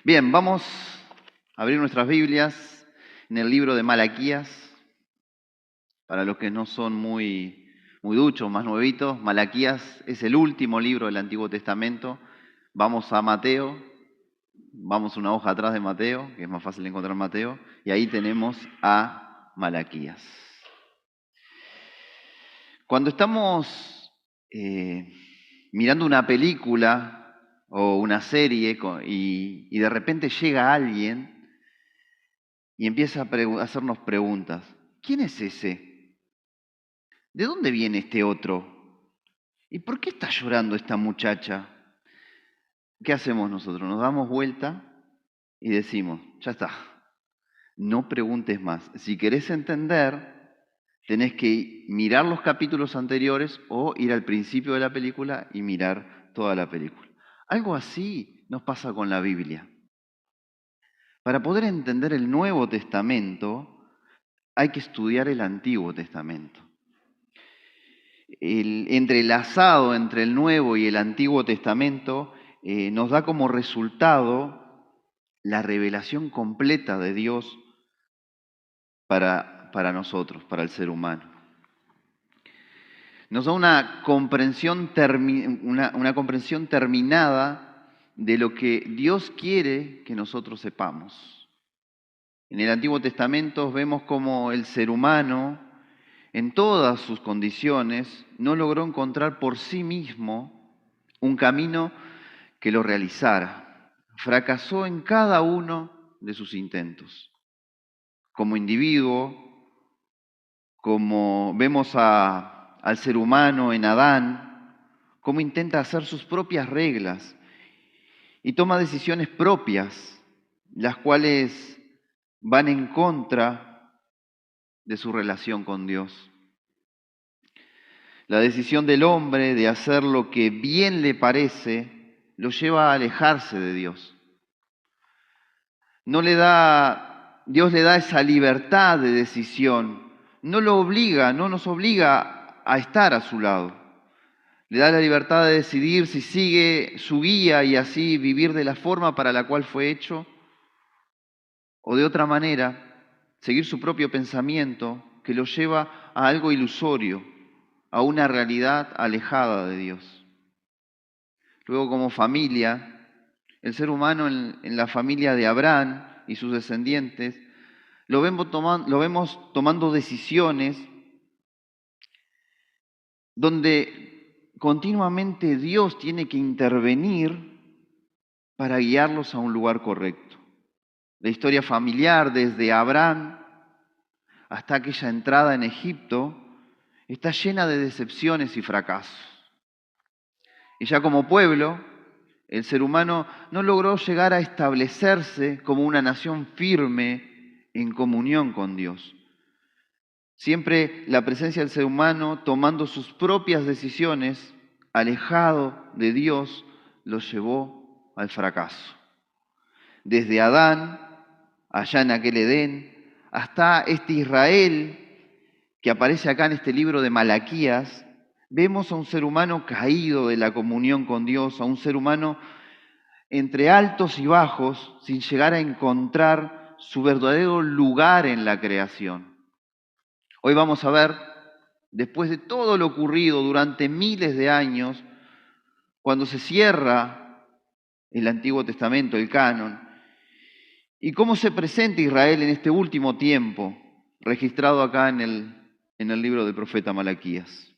Bien, vamos a abrir nuestras Biblias en el libro de Malaquías. Para los que no son muy duchos, más nuevitos, Malaquías es el último libro del Antiguo Testamento. Vamos a Mateo, vamos una hoja atrás de Mateo, que es más fácil encontrar Mateo, y ahí tenemos a Malaquías. Cuando estamos mirando una película o una serie y de repente llega alguien y empieza a hacernos preguntas. ¿Quién es ese? ¿De dónde viene este otro? ¿Y por qué está llorando esta muchacha? ¿Qué hacemos nosotros? Nos damos vuelta y decimos, ya está, no preguntes más. Si querés entender, tenés que mirar los capítulos anteriores o ir al principio de la película y mirar toda la película. Algo así nos pasa con la Biblia. Para poder entender el Nuevo Testamento, hay que estudiar el Antiguo Testamento. El entrelazado entre el Nuevo y el Antiguo Testamento nos da como resultado la revelación completa de Dios para nosotros, para el ser humano. Nos da una comprensión terminada de lo que Dios quiere que nosotros sepamos. En el Antiguo Testamento vemos cómo el ser humano, en todas sus condiciones, no logró encontrar por sí mismo un camino que lo realizara. Fracasó en cada uno de sus intentos. Como individuo, como vemos al ser humano en Adán, cómo intenta hacer sus propias reglas y toma decisiones propias, las cuales van en contra de su relación con Dios. La decisión del hombre de hacer lo que bien le parece lo lleva a alejarse de Dios. Dios le da esa libertad de decisión, no nos obliga a estar a su lado. Le da la libertad de decidir si sigue su guía y así vivir de la forma para la cual fue hecho, o de otra manera, seguir su propio pensamiento que lo lleva a algo ilusorio, a una realidad alejada de Dios. Luego, como familia, el ser humano en la familia de Abraham y sus descendientes, lo vemos tomando decisiones donde continuamente Dios tiene que intervenir para guiarlos a un lugar correcto. La historia familiar, desde Abraham hasta aquella entrada en Egipto, está llena de decepciones y fracasos. Y ya como pueblo, el ser humano no logró llegar a establecerse como una nación firme en comunión con Dios. Siempre la presencia del ser humano tomando sus propias decisiones, alejado de Dios, lo llevó al fracaso. Desde Adán, allá en aquel Edén, hasta este Israel que aparece acá en este libro de Malaquías, vemos a un ser humano caído de la comunión con Dios, a un ser humano entre altos y bajos, sin llegar a encontrar su verdadero lugar en la creación. Hoy vamos a ver, después de todo lo ocurrido durante miles de años, cuando se cierra el Antiguo Testamento, el canon, y cómo se presenta Israel en este último tiempo, registrado acá en el libro del profeta Malaquías.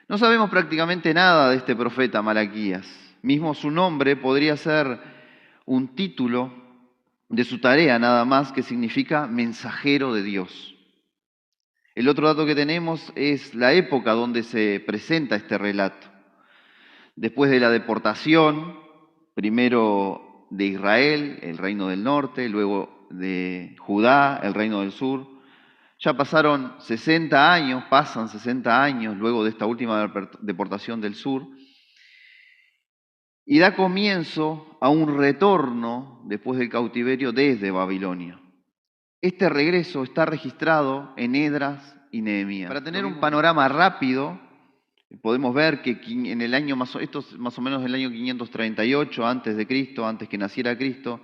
No sabemos prácticamente nada de este profeta Malaquías. Mismo su nombre podría ser un título de su tarea nada más, que significa mensajero de Dios. El otro dato que tenemos es la época donde se presenta este relato. Después de la deportación, primero de Israel, el reino del norte, luego de Judá, el reino del sur. Ya pasan 60 años luego de esta última deportación del sur, y da comienzo a un retorno después del cautiverio desde Babilonia. Este regreso está registrado en Esdras y Nehemías. Para tener un panorama rápido, Podemos ver que en el año esto es más o menos el año 538 antes de Cristo, antes que naciera Cristo,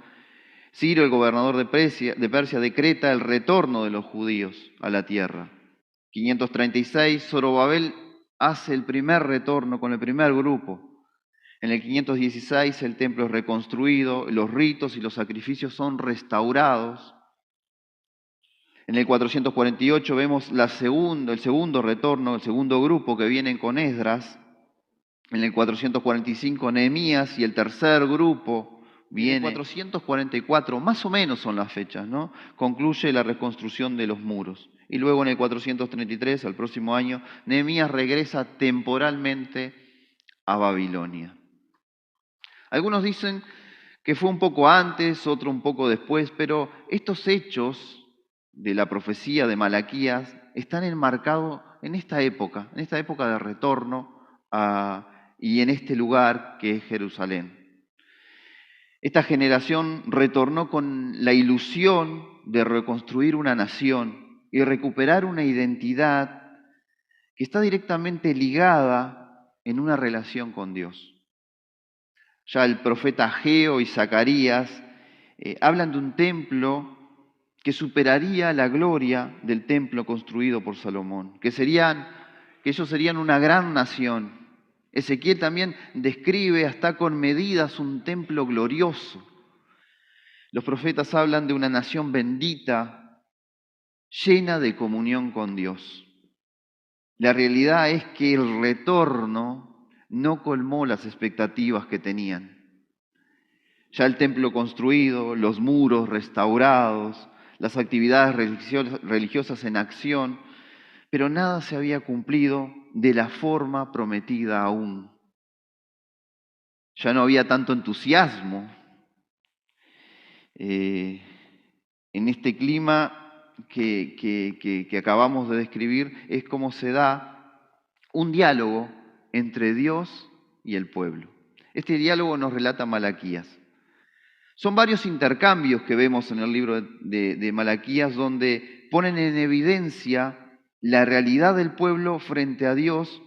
Ciro, el gobernador de Persia, decreta el retorno de los judíos a la tierra. 536, Zorobabel hace el primer retorno con el primer grupo. En el 516 el templo es reconstruido, los ritos y los sacrificios son restaurados. En el 448 vemos el segundo retorno, el segundo grupo que vienen con Esdras. En el 445 Nehemías y el tercer grupo viene. En el 444, más o menos son las fechas, ¿no? Concluye la reconstrucción de los muros. Y luego en el 433, al próximo año, Nehemías regresa temporalmente a Babilonia. Algunos dicen que fue un poco antes, otro un poco después, pero estos hechos de la profecía de Malaquías están enmarcados en esta época de retorno y en este lugar que es Jerusalén. Esta generación retornó con la ilusión de reconstruir una nación y recuperar una identidad que está directamente ligada en una relación con Dios. Ya el profeta Ageo y Zacarías hablan de un templo que superaría la gloria del templo construido por Salomón, que ellos serían una gran nación. Ezequiel también describe hasta con medidas un templo glorioso. Los profetas hablan de una nación bendita, llena de comunión con Dios. La realidad es que el retorno no colmó las expectativas que tenían. Ya el templo construido, los muros restaurados, las actividades religiosas en acción, pero nada se había cumplido de la forma prometida aún. Ya no había tanto entusiasmo. En este clima que acabamos de describir es como se da un diálogo entre Dios y el pueblo. Este diálogo nos relata Malaquías. Son varios intercambios que vemos en el libro de Malaquías donde ponen en evidencia la realidad del pueblo frente a Dios,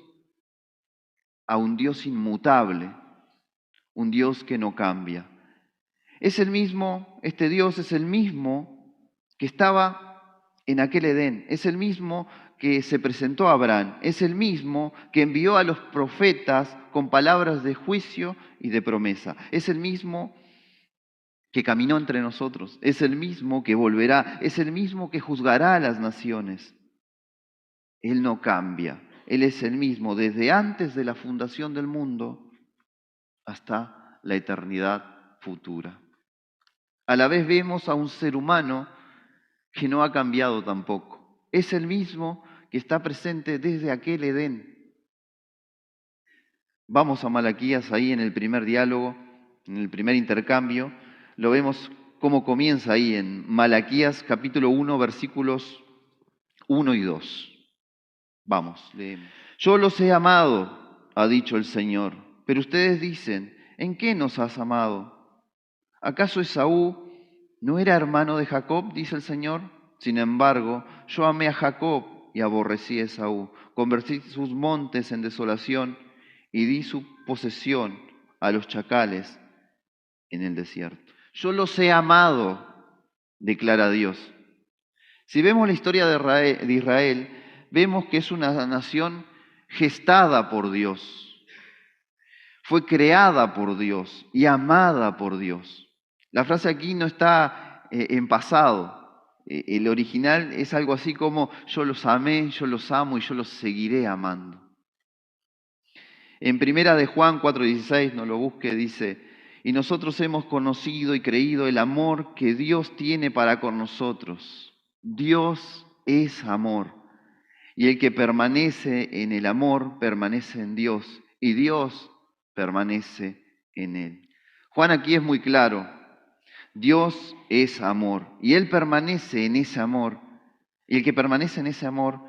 a un Dios inmutable, un Dios que no cambia. Este Dios es el mismo que estaba en aquel Edén, es el mismo que se presentó a Abraham, es el mismo que envió a los profetas con palabras de juicio y de promesa, es el mismo que caminó entre nosotros, es el mismo que volverá, es el mismo que juzgará a las naciones. Él no cambia, Él es el mismo desde antes de la fundación del mundo hasta la eternidad futura. A la vez vemos a un ser humano que no ha cambiado tampoco. Es el mismo que está presente desde aquel Edén. Vamos a Malaquías ahí en el primer diálogo, en el primer intercambio. Lo vemos cómo comienza ahí en Malaquías capítulo 1, versículos 1 y 2. Vamos, leemos. Yo los he amado, ha dicho el Señor, pero ustedes dicen, ¿en qué nos has amado? ¿Acaso Esaú no era hermano de Jacob, dice el Señor? Sin embargo, yo amé a Jacob y aborrecí a Esaú. Convertí sus montes en desolación y di su posesión a los chacales en el desierto. Yo los he amado, declara Dios. Si vemos la historia de Israel, vemos que es una nación gestada por Dios. Fue creada por Dios y amada por Dios. La frase aquí no está en pasado. El original es algo así como yo los amé, yo los amo y yo los seguiré amando. En primera de Juan 4:16, no lo busque, dice, y nosotros hemos conocido y creído el amor que Dios tiene para con nosotros. Dios es amor. Y el que permanece en el amor, permanece en Dios. Y Dios permanece en él. Juan aquí es muy claro. Dios es amor. Y Él permanece en ese amor. Y el que permanece en ese amor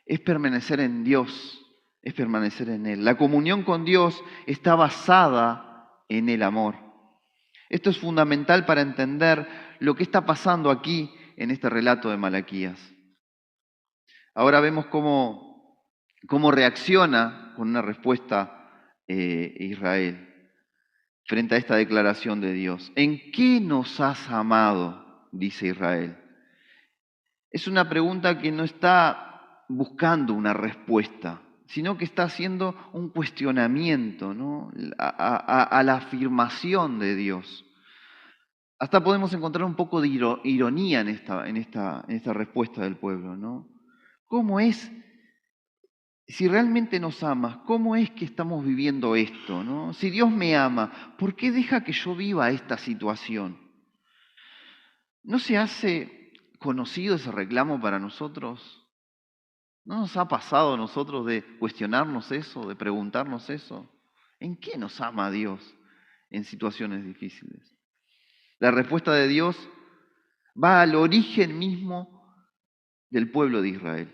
es permanecer en Dios, es permanecer en Él. La comunión con Dios está basada en el amor. Esto es fundamental para entender lo que está pasando aquí en este relato de Malaquías. Ahora vemos cómo reacciona con una respuesta Israel frente a esta declaración de Dios. ¿En qué nos has amado? Dice Israel. Es una pregunta que no está buscando una respuesta, sino que está haciendo un cuestionamiento, ¿no? a la afirmación de Dios. Hasta podemos encontrar un poco de ironía en esta respuesta del pueblo, ¿no? ¿Cómo es, si realmente nos amas, cómo es que estamos viviendo esto, ¿no? Si Dios me ama, ¿por qué deja que yo viva esta situación? ¿No se hace conocido ese reclamo para nosotros? ¿No nos ha pasado a nosotros de cuestionarnos eso, de preguntarnos eso? ¿En qué nos ama Dios en situaciones difíciles? La respuesta de Dios va al origen mismo del pueblo de Israel.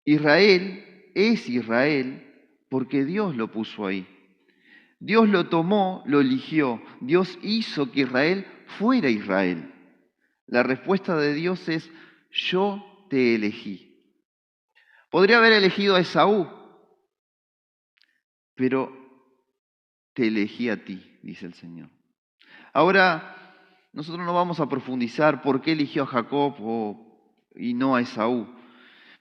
Israel es Israel porque Dios lo puso ahí. Dios lo tomó, lo eligió. Dios hizo que Israel fuera Israel. La respuesta de Dios es: yo te elegí. Podría haber elegido a Esaú, pero te elegí a ti, dice el Señor. Ahora, nosotros no vamos a profundizar por qué eligió a Jacob y no a Esaú.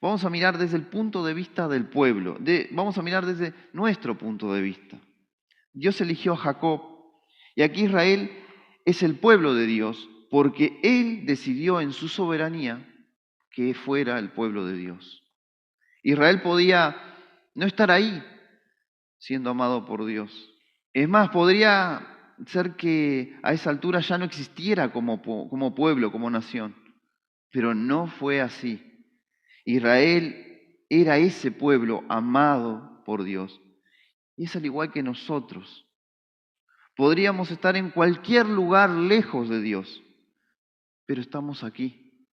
Vamos a mirar desde el punto de vista del pueblo, vamos a mirar desde nuestro punto de vista. Dios eligió a Jacob y aquí Israel es el pueblo de Dios porque Él decidió en su soberanía que fuera el pueblo de Dios. Israel podía no estar ahí siendo amado por Dios. Es más, podría ser que a esa altura ya no existiera como pueblo, como nación, pero no fue así. Israel era ese pueblo amado por Dios y es al igual que nosotros. Podríamos estar en cualquier lugar lejos de Dios, pero estamos aquí.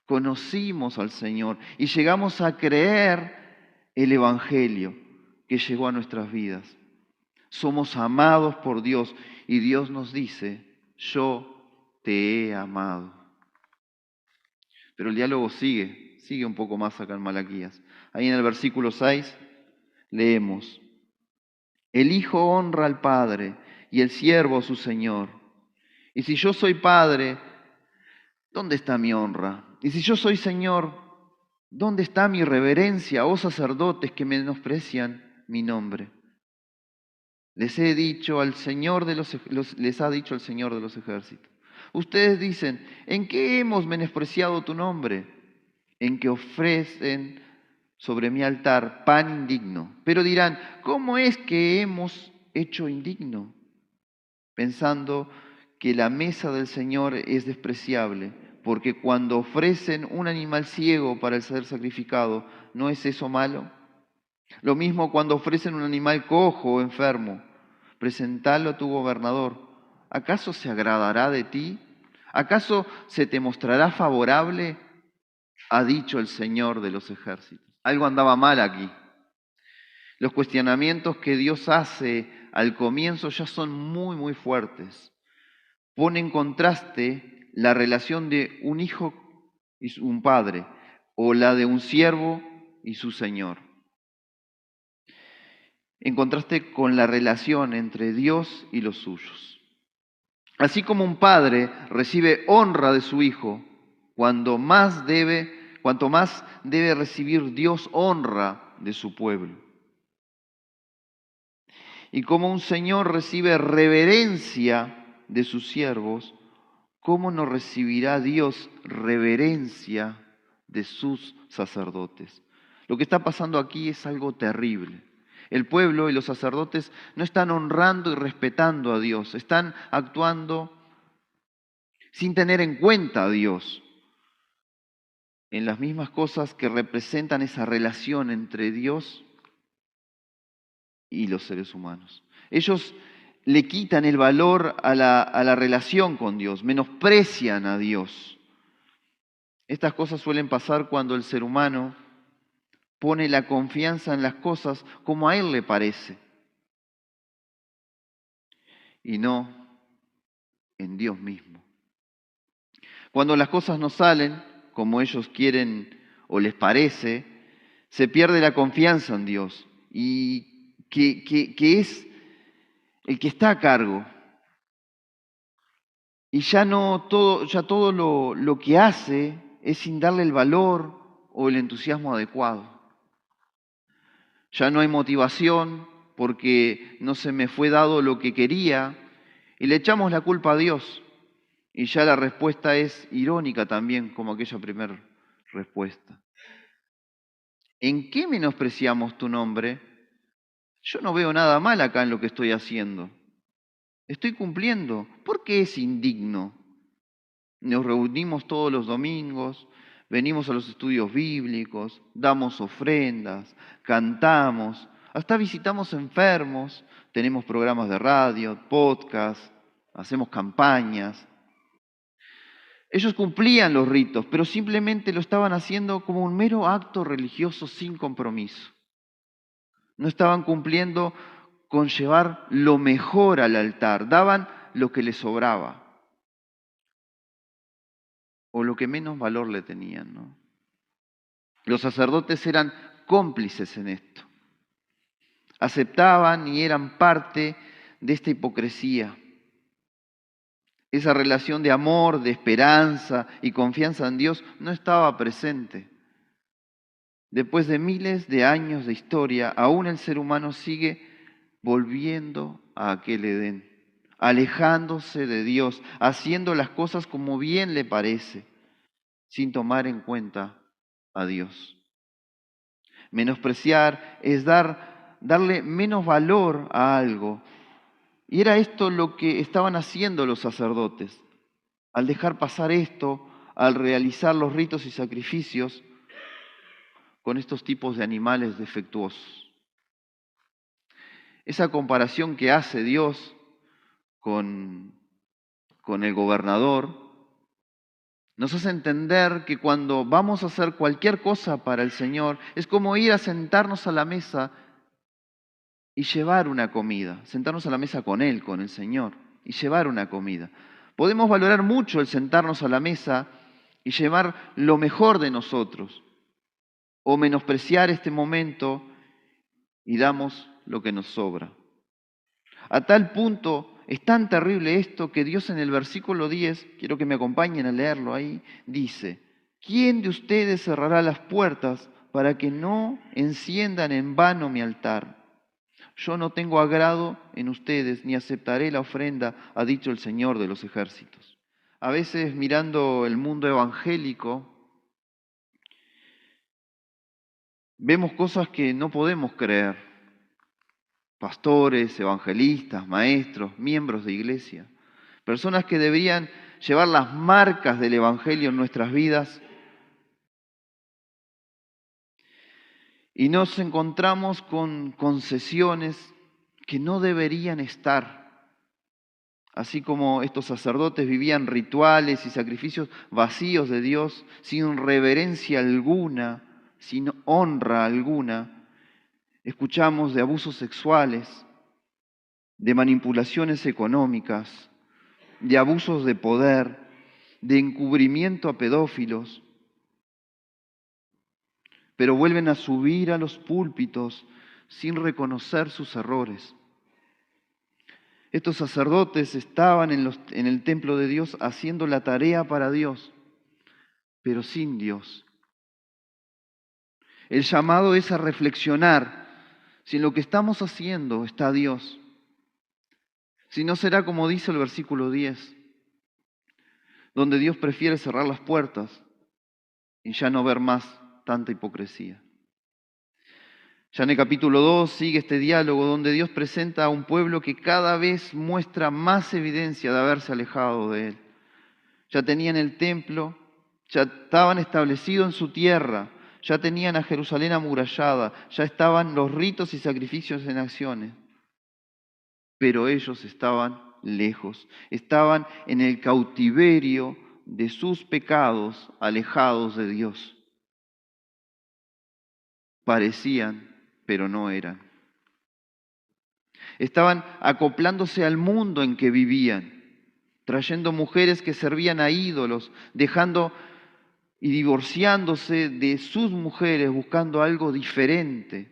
Conocimos al Señor y llegamos a creer el Evangelio que llegó a nuestras vidas. Somos amados por Dios y Dios nos dice: yo te he amado. Pero el diálogo sigue un poco más acá en Malaquías. Ahí en el versículo 6 leemos: el Hijo honra al Padre y el siervo a su Señor. Y si yo soy Padre, ¿dónde está mi honra? Y si yo soy Señor, ¿dónde está mi reverencia, oh sacerdotes que menosprecian mi nombre? Les ha dicho el Señor de los ejércitos. Ustedes dicen: ¿en qué hemos menospreciado tu nombre? En que ofrecen sobre mi altar pan indigno. Pero dirán: ¿cómo es que hemos hecho indigno? Pensando que la mesa del Señor es despreciable, porque cuando ofrecen un animal ciego para el ser sacrificado, ¿no es eso malo? Lo mismo cuando ofrecen un animal cojo o enfermo, presentalo a tu gobernador. ¿Acaso se agradará de ti? ¿Acaso se te mostrará favorable? Ha dicho el Señor de los ejércitos. Algo andaba mal aquí. Los cuestionamientos que Dios hace al comienzo ya son muy, muy fuertes. Pone en contraste la relación de un hijo y un padre, o la de un siervo y su señor. En contraste con la relación entre Dios y los suyos. Así como un padre recibe honra de su hijo, cuanto más debe recibir Dios honra de su pueblo. Y como un señor recibe reverencia de sus siervos, ¿cómo no recibirá Dios reverencia de sus sacerdotes? Lo que está pasando aquí es algo terrible. El pueblo y los sacerdotes no están honrando y respetando a Dios, están actuando sin tener en cuenta a Dios en las mismas cosas que representan esa relación entre Dios y los seres humanos. Ellos le quitan el valor a la relación con Dios, menosprecian a Dios. Estas cosas suelen pasar cuando el ser humano pone la confianza en las cosas como a él le parece y no en Dios mismo. Cuando las cosas no salen como ellos quieren o les parece, se pierde la confianza en Dios y que es el que está a cargo. Y ya todo lo que hace es sin darle el valor o el entusiasmo adecuado. Ya no hay motivación porque no se me fue dado lo que quería y le echamos la culpa a Dios. Y ya la respuesta es irónica también, como aquella primera respuesta. ¿En qué menospreciamos tu nombre? Yo no veo nada mal acá en lo que estoy haciendo. Estoy cumpliendo. ¿Por qué es indigno? Nos reunimos todos los domingos, venimos a los estudios bíblicos, damos ofrendas, cantamos, hasta visitamos enfermos, tenemos programas de radio, podcast, hacemos campañas. Ellos cumplían los ritos, pero simplemente lo estaban haciendo como un mero acto religioso sin compromiso. No estaban cumpliendo con llevar lo mejor al altar, daban lo que les sobraba o lo que menos valor le tenían, ¿no? Los sacerdotes eran cómplices en esto. Aceptaban y eran parte de esta hipocresía. Esa relación de amor, de esperanza y confianza en Dios no estaba presente. Después de miles de años de historia, aún el ser humano sigue volviendo a aquel Edén, alejándose de Dios, haciendo las cosas como bien le parece, sin tomar en cuenta a Dios. Menospreciar es darle menos valor a algo. Y era esto lo que estaban haciendo los sacerdotes. Al dejar pasar esto, al realizar los ritos y sacrificios con estos tipos de animales defectuosos. Esa comparación que hace Dios con el gobernador nos hace entender que cuando vamos a hacer cualquier cosa para el Señor, es como ir a sentarnos a la mesa y llevar una comida, sentarnos a la mesa con Él, con el Señor, y llevar una comida. Podemos valorar mucho el sentarnos a la mesa y llevar lo mejor de nosotros, o menospreciar este momento y damos lo que nos sobra. A tal punto es tan terrible esto que Dios en el versículo 10, quiero que me acompañen a leerlo ahí, dice: ¿quién de ustedes cerrará las puertas para que no enciendan en vano mi altar? Yo no tengo agrado en ustedes, ni aceptaré la ofrenda, ha dicho el Señor de los ejércitos. A veces mirando el mundo evangélico, vemos cosas que no podemos creer. Pastores, evangelistas, maestros, miembros de iglesia, personas que deberían llevar las marcas del Evangelio en nuestras vidas, y nos encontramos con concesiones que no deberían estar. Así como estos sacerdotes vivían rituales y sacrificios vacíos de Dios, sin reverencia alguna, sin honra alguna, escuchamos de abusos sexuales, de manipulaciones económicas, de abusos de poder, de encubrimiento a pedófilos, pero vuelven a subir a los púlpitos sin reconocer sus errores. Estos sacerdotes estaban en el templo de Dios haciendo la tarea para Dios, pero sin Dios. El llamado es a reflexionar si en lo que estamos haciendo está Dios. Si no será como dice el versículo 10, donde Dios prefiere cerrar las puertas y ya no ver más tanta hipocresía. Ya en el capítulo 2 sigue este diálogo donde Dios presenta a un pueblo que cada vez muestra más evidencia de haberse alejado de Él. Ya tenían el templo, ya estaban establecidos en su tierra, ya tenían a Jerusalén amurallada, ya estaban los ritos y sacrificios en acciones. Pero ellos estaban lejos, estaban en el cautiverio de sus pecados, alejados de Dios. Parecían, pero no eran. Estaban acoplándose al mundo en que vivían, trayendo mujeres que servían a ídolos, dejando y divorciándose de sus mujeres, buscando algo diferente.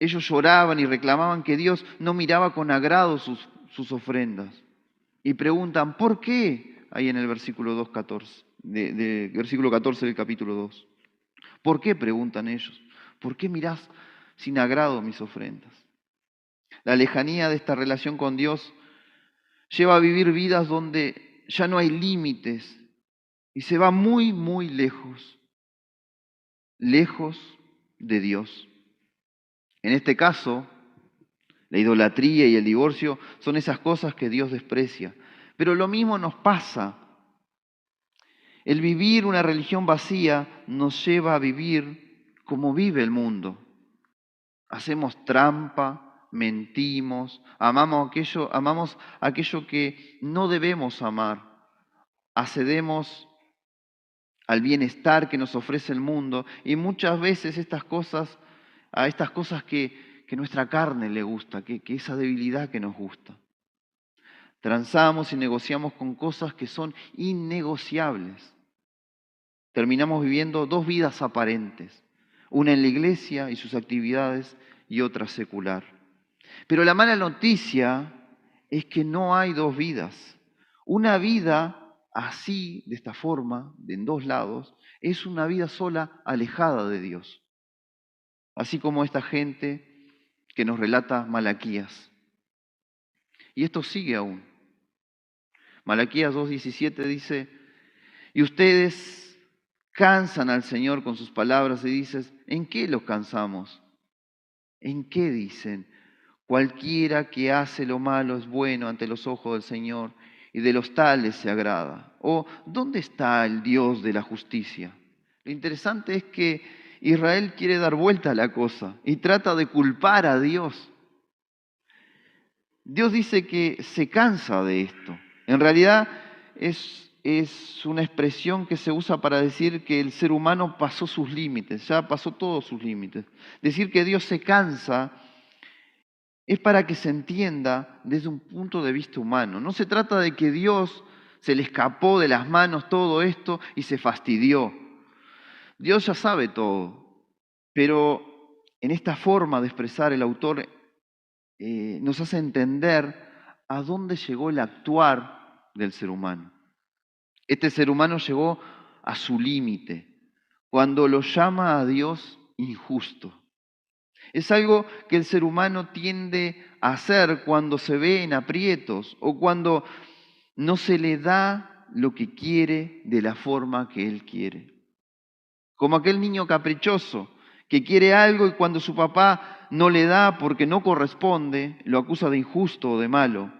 Ellos lloraban y reclamaban que Dios no miraba con agrado sus ofrendas. Y preguntan, ¿por qué? Ahí en el versículo 2:14, versículo 14 del capítulo 2. ¿Por qué? Preguntan ellos. ¿Por qué mirás sin agrado mis ofrendas? La lejanía de esta relación con Dios lleva a vivir vidas donde ya no hay límites y se va muy, muy lejos, lejos de Dios. En este caso, la idolatría y el divorcio son esas cosas que Dios desprecia. Pero lo mismo nos pasa. El vivir una religión vacía nos lleva a vivir como vive el mundo. Hacemos trampa, mentimos, amamos aquello que no debemos amar. Accedemos al bienestar que nos ofrece el mundo y muchas veces a estas cosas que nuestra carne le gusta, que esa debilidad que nos gusta. Transamos y negociamos con cosas que son innegociables. Terminamos viviendo dos vidas aparentes, una en la iglesia y sus actividades y otra secular. Pero la mala noticia es que no hay dos vidas. Una vida así, de esta forma, en dos lados, es una vida sola alejada de Dios. Así como esta gente que nos relata Malaquías. Y esto sigue aún. Malaquías 2:17 dice, y ustedes cansan al Señor con sus palabras y dices, ¿en qué los cansamos? ¿En qué dicen? Cualquiera que hace lo malo es bueno ante los ojos del Señor y de los tales se agrada. O, ¿dónde está el Dios de la justicia? Lo interesante es que Israel quiere dar vuelta a la cosa y trata de culpar a Dios. Dios dice que se cansa de esto. En realidad es una expresión que se usa para decir que el ser humano pasó sus límites, ya pasó todos sus límites. Decir que Dios se cansa es para que se entienda desde un punto de vista humano. No se trata de que Dios se le escapó de las manos todo esto y se fastidió. Dios ya sabe todo, pero en esta forma de expresar el autor nos hace entender a dónde llegó el actuar del ser humano. Este ser humano llegó a su límite cuando lo llama a Dios injusto. Es algo que el ser humano tiende a hacer cuando se ve en aprietos o cuando no se le da lo que quiere de la forma que él quiere. Como aquel niño caprichoso que quiere algo y cuando su papá no le da porque no corresponde, lo acusa de injusto o de malo.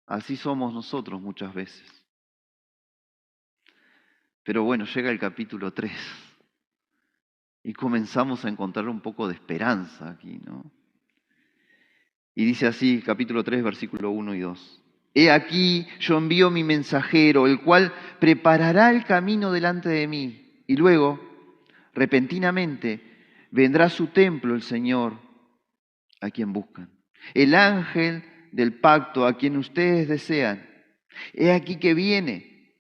Así somos nosotros muchas veces. Pero bueno, llega el capítulo 3 y comenzamos a encontrar un poco de esperanza aquí, ¿no? Y dice así, capítulo 3, versículo 1 y 2. He aquí, yo envío mi mensajero, el cual preparará el camino delante de mí. Y luego, repentinamente, vendrá a su templo el Señor, a quien buscan. El ángel del pacto, a quien ustedes desean. He aquí que viene,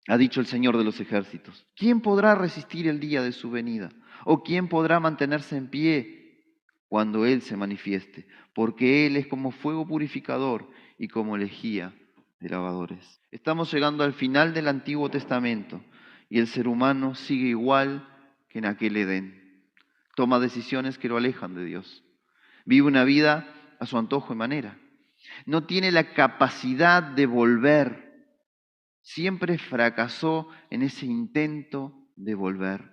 ha dicho el Señor de los ejércitos. ¿Quién podrá resistir el día de su venida? ¿O quién podrá mantenerse en pie cuando Él se manifieste? Porque Él es como fuego purificador y como lejía de lavadores. Estamos llegando al final del Antiguo Testamento y el ser humano sigue igual que en aquel Edén. Toma decisiones que lo alejan de Dios. Vive una vida a su antojo y manera. No tiene la capacidad de volver. Siempre fracasó en ese intento de volver.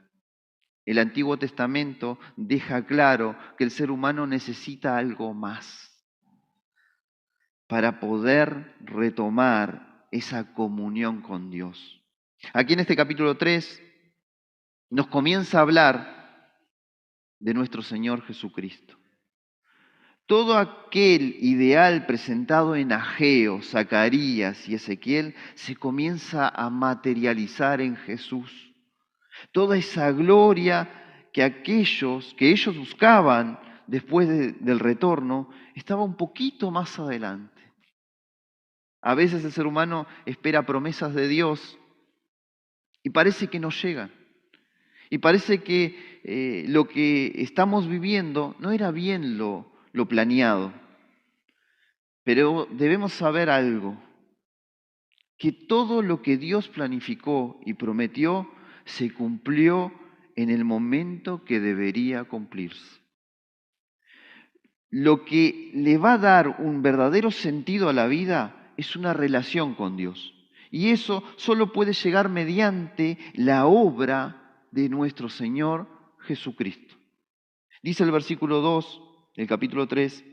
El Antiguo Testamento deja claro que el ser humano necesita algo más para poder retomar esa comunión con Dios. Aquí en este capítulo 3 nos comienza a hablar de nuestro Señor Jesucristo. Todo aquel ideal presentado en Ageo, Zacarías y Ezequiel se comienza a materializar en Jesús. Toda esa gloria que ellos buscaban después del retorno estaba un poquito más adelante. A veces el ser humano espera promesas de Dios y parece que no llegan. Y parece que lo que estamos viviendo no era bien lo planeado. Pero debemos saber algo, que todo lo que Dios planificó y prometió se cumplió en el momento que debería cumplirse. Lo que le va a dar un verdadero sentido a la vida es una relación con Dios. Y eso solo puede llegar mediante la obra de nuestro Señor Jesucristo. Dice el versículo 2 del capítulo 3,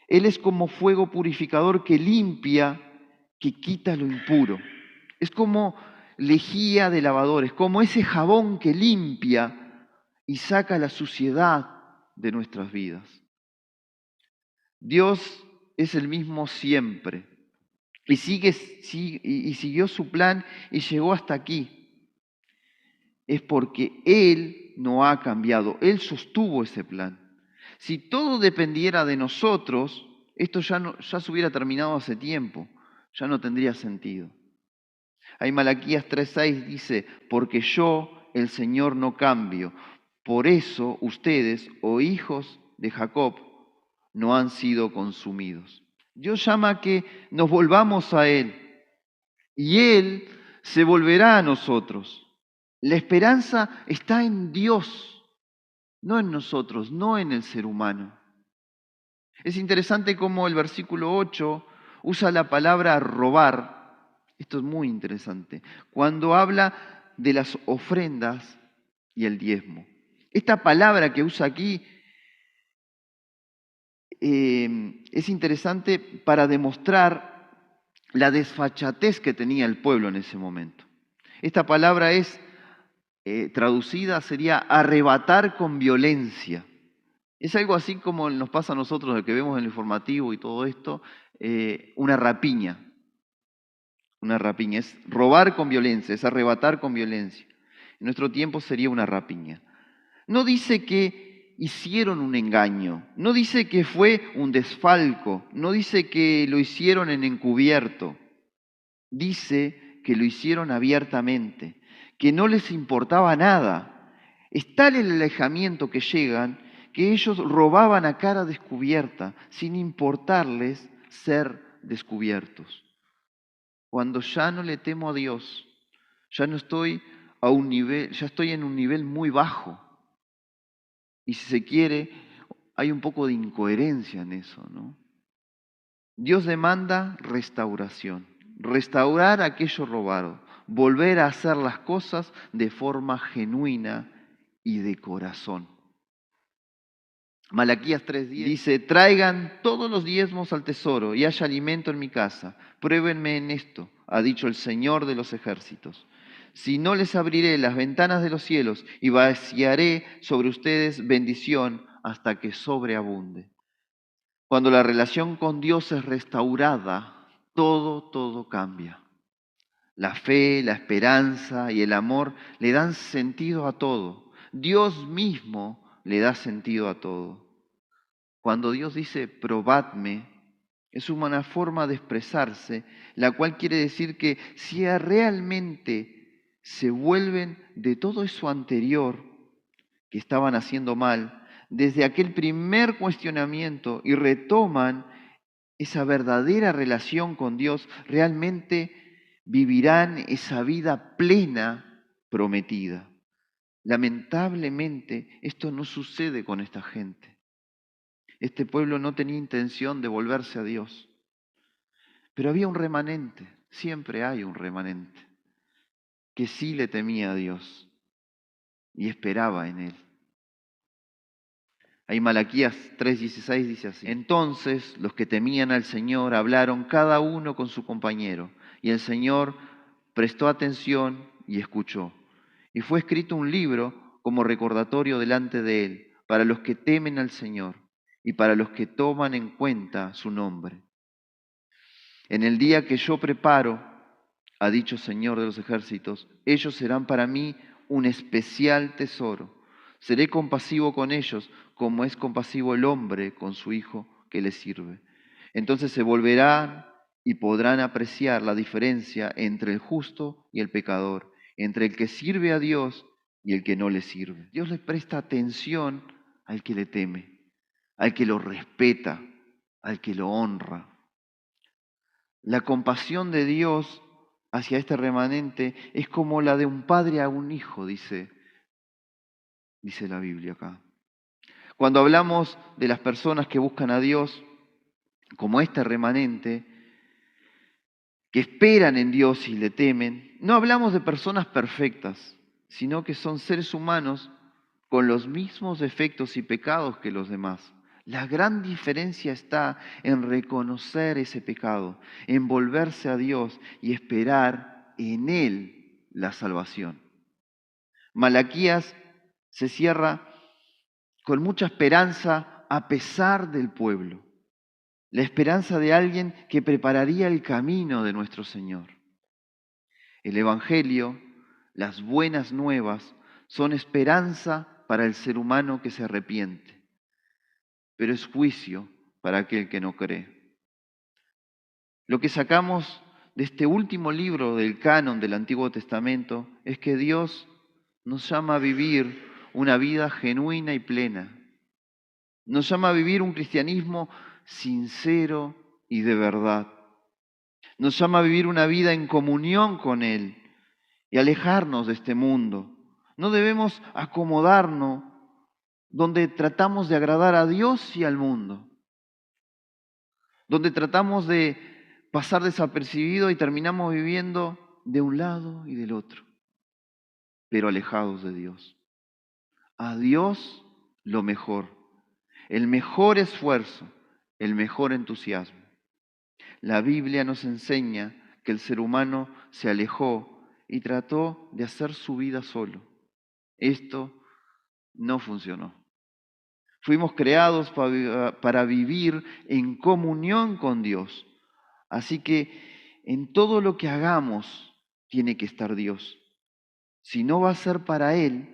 Él es como fuego purificador que limpia, que quita lo impuro. Es como lejía de lavadores, como ese jabón que limpia y saca la suciedad de nuestras vidas. Dios es el mismo siempre y siguió su plan y llegó hasta aquí. Es porque Él no ha cambiado, Él sostuvo ese plan. Si todo dependiera de nosotros, esto ya se hubiera terminado hace tiempo, ya no tendría sentido. Ahí Malaquías 3:6 dice, porque yo, el Señor, no cambio. Por eso ustedes, oh hijos de Jacob, no han sido consumidos. Dios llama a que nos volvamos a Él y Él se volverá a nosotros. La esperanza está en Dios, no en nosotros, no en el ser humano. Es interesante cómo el versículo 8 usa la palabra robar. Esto es muy interesante. Cuando habla de las ofrendas y el diezmo. Esta palabra que usa aquí es interesante para demostrar la desfachatez que tenía el pueblo en ese momento. Esta palabra es traducida, sería arrebatar con violencia. Es algo así como nos pasa a nosotros, lo que vemos en el informativo y todo esto, una rapiña. Una rapiña es robar con violencia, es arrebatar con violencia. En nuestro tiempo sería una rapiña. No dice que hicieron un engaño, no dice que fue un desfalco, no dice que lo hicieron en encubierto. Dice que lo hicieron abiertamente, que no les importaba nada. Es tal el alejamiento que llegan que ellos robaban a cara descubierta, sin importarles ser descubiertos. Cuando ya no le temo a Dios, ya no estoy a un nivel, ya estoy en un nivel muy bajo. Y si se quiere, hay un poco de incoherencia en eso, ¿no? Dios demanda restauración, restaurar aquello robado, volver a hacer las cosas de forma genuina y de corazón. Malaquías 3:10 dice, traigan todos los diezmos al tesoro y haya alimento en mi casa. Pruébenme en esto, ha dicho el Señor de los ejércitos. Si no les abriré las ventanas de los cielos y vaciaré sobre ustedes bendición hasta que sobreabunde. Cuando la relación con Dios es restaurada, todo cambia. La fe, la esperanza y el amor le dan sentido a todo. Dios mismo le da sentido a todo. Cuando Dios dice, probadme, es una forma de expresarse, la cual quiere decir que si realmente se vuelven de todo eso anterior que estaban haciendo mal, desde aquel primer cuestionamiento y retoman esa verdadera relación con Dios, realmente vivirán esa vida plena prometida. Lamentablemente, esto no sucede con esta gente. Este pueblo no tenía intención de volverse a Dios, pero había un remanente, siempre hay un remanente, que sí le temía a Dios y esperaba en Él. Ahí Malaquías 3:16 dice así. Entonces los que temían al Señor hablaron cada uno con su compañero, y el Señor prestó atención y escuchó. Y fue escrito un libro como recordatorio delante de Él, para los que temen al Señor y para los que toman en cuenta su nombre. En el día que yo preparo, ha dicho Señor de los ejércitos, ellos serán para mí un especial tesoro. Seré compasivo con ellos, como es compasivo el hombre con su hijo que le sirve. Entonces se volverán y podrán apreciar la diferencia entre el justo y el pecador, entre el que sirve a Dios y el que no le sirve. Dios le presta atención al que le teme, al que lo respeta, al que lo honra. La compasión de Dios hacia este remanente es como la de un padre a un hijo, dice la Biblia acá. Cuando hablamos de las personas que buscan a Dios, como este remanente, que esperan en Dios y le temen, no hablamos de personas perfectas, sino que son seres humanos con los mismos defectos y pecados que los demás. La gran diferencia está en reconocer ese pecado, en volverse a Dios y esperar en Él la salvación. Malaquías se cierra con mucha esperanza a pesar del pueblo, la esperanza de alguien que prepararía el camino de nuestro Señor. El Evangelio, las buenas nuevas, son esperanza para el ser humano que se arrepiente, pero es juicio para aquel que no cree. Lo que sacamos de este último libro del canon del Antiguo Testamento es que Dios nos llama a vivir una vida genuina y plena. Nos llama a vivir un cristianismo sincero y de verdad. Nos llama a vivir una vida en comunión con Él y alejarnos de este mundo. No debemos acomodarnos donde tratamos de agradar a Dios y al mundo, donde tratamos de pasar desapercibido y terminamos viviendo de un lado y del otro, pero alejados de Dios. A Dios lo mejor, el mejor esfuerzo, el mejor entusiasmo. La Biblia nos enseña que el ser humano se alejó y trató de hacer su vida solo. Esto no funcionó. Fuimos creados para vivir en comunión con Dios. Así que en todo lo que hagamos tiene que estar Dios. Si no va a ser para Él,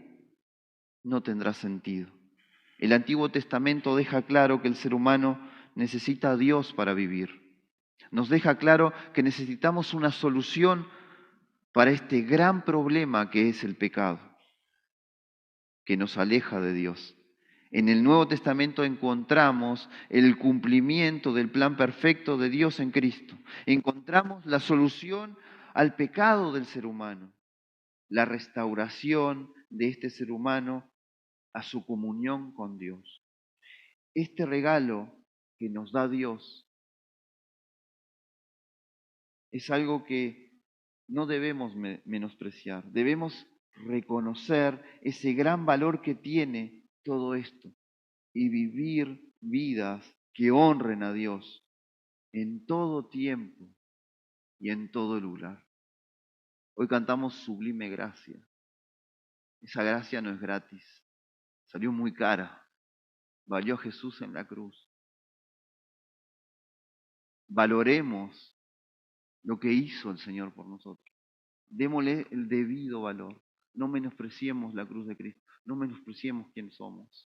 no tendrá sentido. El Antiguo Testamento deja claro que el ser humano necesita a Dios para vivir. Nos deja claro que necesitamos una solución para este gran problema que es el pecado, que nos aleja de Dios. En el Nuevo Testamento encontramos el cumplimiento del plan perfecto de Dios en Cristo. Encontramos la solución al pecado del ser humano, la restauración de este ser humano a su comunión con Dios. Este regalo que nos da Dios es algo que no debemos menospreciar. Debemos reconocer ese gran valor que tiene todo esto y vivir vidas que honren a Dios en todo tiempo y en todo lugar. Hoy cantamos Sublime Gracia. Esa gracia no es gratis, salió muy cara, valió Jesús en la cruz. Valoremos lo que hizo el Señor por nosotros. Démosle el debido valor. No menospreciemos la cruz de Cristo, no menospreciemos quién somos.